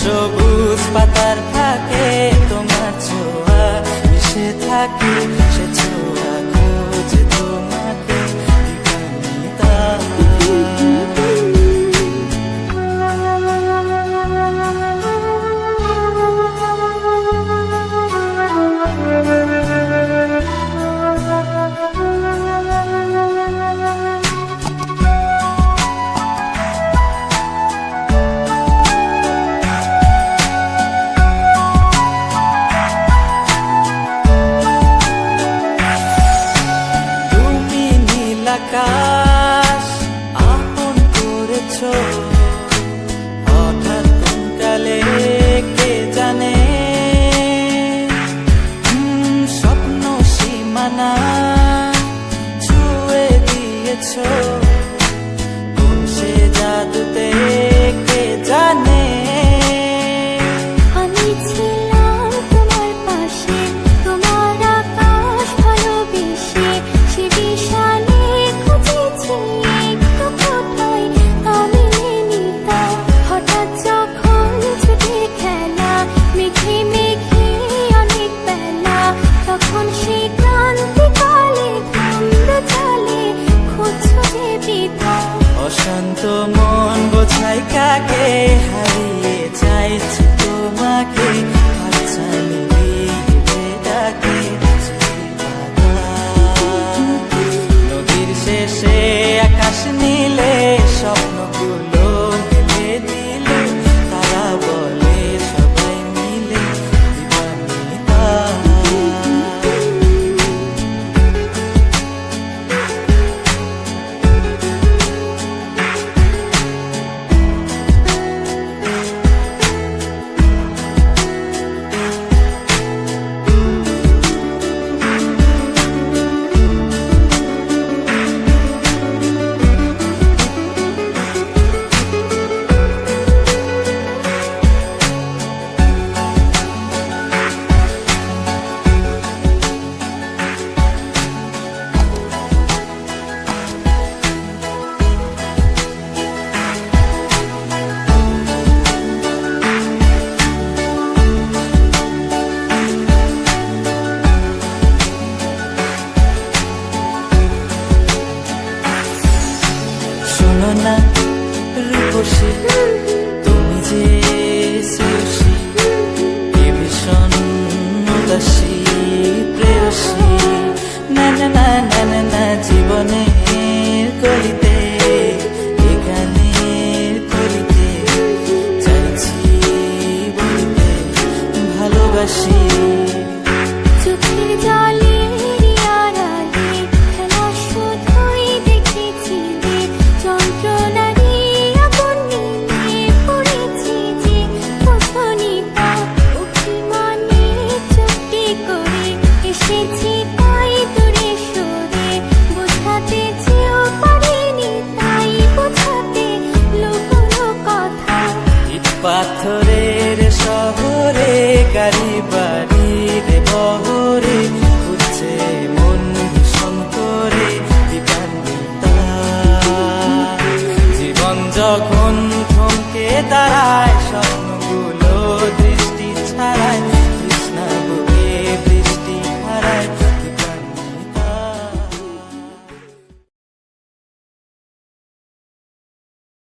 সবুজ পাতার ফাঁকে তোমার ছোঁয়া মিশে থাকে, সে ছোঁয়া খোঁজে তোমাকে দিবানিতা। আকাশ আপন করেছো হঠাৎ কোনকালে কে জানে, স্বপ্ন সীমানা ছুঁয়ে দিয়েছো কোন সে জাদুতে কে জানে। অশান্ত মন বোঝাই কাকে, হারিয়ে চাইছি তোমাকে, হাতছানি দিয়ে ডাকে নদীর শেষে আকাশ নীলে স্বপ্নগুলো মেলে দিল, তারা বলে সবাই মিলে দিবানিতা। শোনো না রূপসী, তুমি যে শ্রেয়সী, এ ভীষণ উদাসী প্রেয়সী, না না না না না না জীবনের কলিতে এখানের কলিতে চাইছি বলিতে ভালোবাসি। পাথরের শহরে গাড়ি